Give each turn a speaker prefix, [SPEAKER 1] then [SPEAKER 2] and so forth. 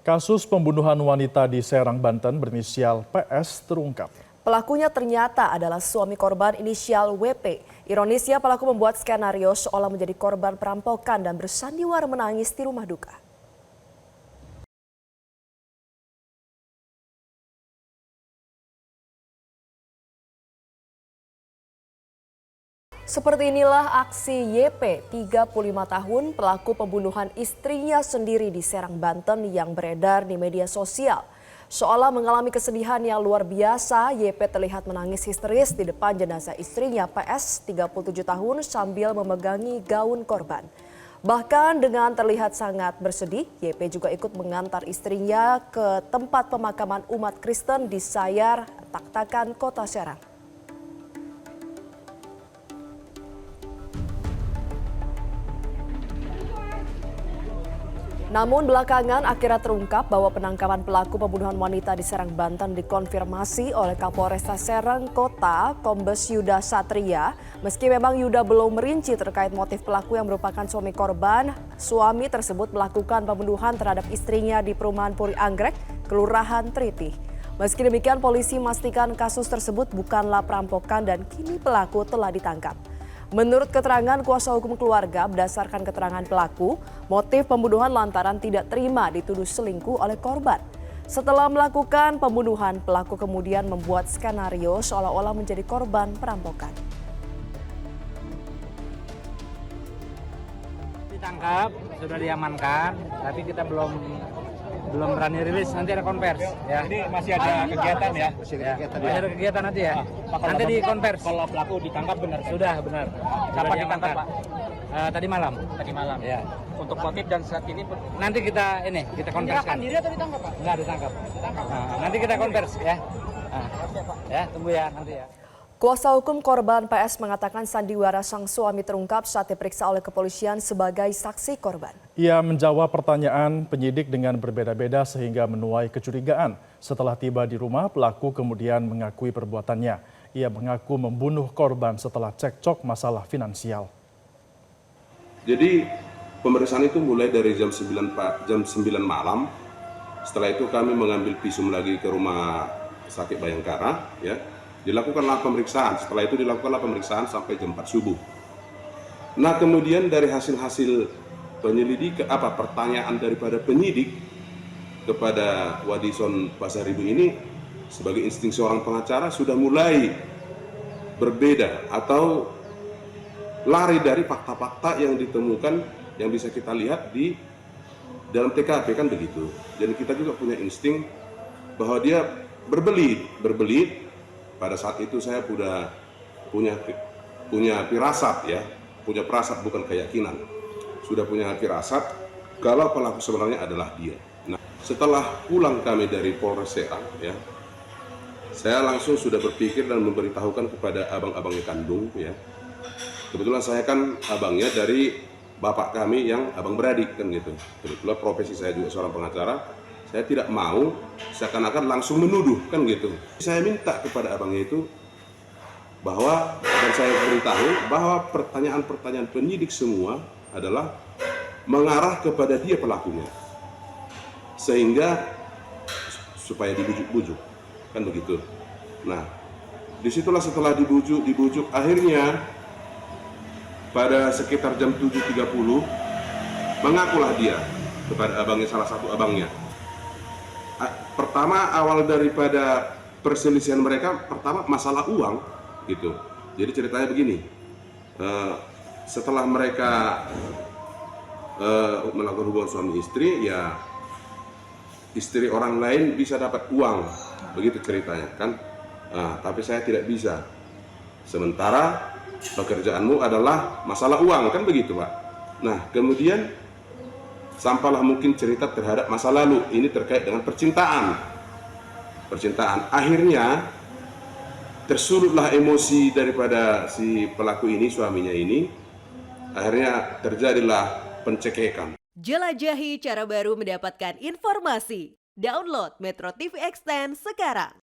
[SPEAKER 1] Kasus pembunuhan wanita di Serang, Banten berinisial PS terungkap.
[SPEAKER 2] Pelakunya ternyata adalah suami korban inisial WP. Ironisnya pelaku membuat skenario seolah menjadi korban perampokan dan bersandiwara menangis di rumah duka. Seperti inilah aksi YP, 35 tahun, pelaku pembunuhan istrinya sendiri di Serang, Banten yang beredar di media sosial. Seolah mengalami kesedihan yang luar biasa, YP terlihat menangis histeris di depan jenazah istrinya PS 37 tahun sambil memegangi gaun korban. Bahkan dengan terlihat sangat bersedih, YP juga ikut mengantar istrinya ke tempat pemakaman umat Kristen di Sayar, Taktakan, Kota Serang. Namun belakangan akhirnya terungkap bahwa penangkapan pelaku pembunuhan wanita di Serang, Banten dikonfirmasi oleh Kapolresta Serang Kota, Kombes Yuda Satria. Meski memang Yuda belum merinci terkait motif pelaku yang merupakan suami korban, suami tersebut melakukan pembunuhan terhadap istrinya di perumahan Puri Anggrek, Kelurahan Triti. Meski demikian, polisi memastikan kasus tersebut bukanlah perampokan dan kini pelaku telah ditangkap. Menurut keterangan kuasa hukum keluarga, berdasarkan keterangan pelaku, motif pembunuhan lantaran tidak terima dituduh selingkuh oleh korban. Setelah melakukan pembunuhan, pelaku kemudian membuat skenario seolah-olah menjadi korban perampokan.
[SPEAKER 3] Ditangkap, sudah diamankan, tapi kita belum berani rilis, nanti ada konvers ya.
[SPEAKER 4] Ini masih ada kegiatan ya?
[SPEAKER 3] Masih ada kegiatan nanti ya. Nanti di konvers.
[SPEAKER 4] Kalau pelaku ditangkap benar?
[SPEAKER 3] Sudah benar.
[SPEAKER 4] Kapan ditangkap, Pak?
[SPEAKER 3] Tadi malam.
[SPEAKER 4] Tadi malam.
[SPEAKER 3] Ya.
[SPEAKER 4] Untuk motif dan saat ini
[SPEAKER 3] nanti kita konverskan.
[SPEAKER 4] diri atau ditangkap, Pak?
[SPEAKER 3] Enggak ditangkap. Nanti kita konvers ya. Ya, tunggu ya nanti ya.
[SPEAKER 2] Kuasa hukum korban PS mengatakan sandiwara sang suami terungkap saat diperiksa oleh kepolisian sebagai saksi korban.
[SPEAKER 1] Ia menjawab pertanyaan penyidik dengan berbeda-beda sehingga menuai kecurigaan. Setelah tiba di rumah, pelaku kemudian mengakui perbuatannya. Ia mengaku membunuh korban setelah cekcok masalah finansial.
[SPEAKER 5] Jadi pemeriksaan itu mulai dari jam 9 malam. Setelah itu kami mengambil visum lagi ke rumah sakit Bayangkara, ya. Dilakukanlah pemeriksaan, setelah itu dilakukanlah pemeriksaan sampai jam 4 subuh. Nah, kemudian dari hasil-hasil penyelidikan, pertanyaan daripada penyidik kepada Wadison Pasaribu ini, sebagai insting seorang pengacara sudah mulai berbeda atau lari dari fakta-fakta yang ditemukan yang bisa kita lihat di dalam TKP, kan begitu. Dan kita juga punya insting bahwa dia berbelit. Pada saat itu saya sudah punya firasat ya, punya firasat bukan keyakinan. Sudah punya firasat kalau pelaku sebenarnya adalah dia. Nah, setelah pulang kami dari Polres Serang ya, saya langsung sudah berpikir dan memberitahukan kepada abang-abangnya kandung ya. Kebetulan saya kan abangnya dari bapak kami yang abang beradik kan gitu. Kebetulan profesi saya juga seorang pengacara. Saya tidak mau seakan-akan langsung menuduh kan gitu. Saya minta kepada abangnya itu bahwa, dan saya beritahu bahwa pertanyaan-pertanyaan penyidik semua adalah mengarah kepada dia pelakunya. Sehingga supaya dibujuk-bujuk kan begitu. Nah, disitulah setelah dibujuk akhirnya pada sekitar jam 7.30 mengakulah dia kepada abangnya, salah satu abangnya. Pertama awal daripada perselisihan mereka, pertama masalah uang gitu. Jadi ceritanya begini, setelah mereka melakukan hubungan suami istri, ya istri orang lain bisa dapat uang, begitu ceritanya kan. Tapi saya tidak bisa, sementara pekerjaanmu adalah masalah uang, kan begitu Pak. Nah, kemudian sampailah mungkin cerita terhadap masa lalu, ini terkait dengan percintaan. Akhirnya tersulutlah emosi daripada si pelaku ini, suaminya ini. Akhirnya terjadilah pencekekan.
[SPEAKER 6] Jelajahi cara baru mendapatkan informasi. Download Metro TV Extend sekarang.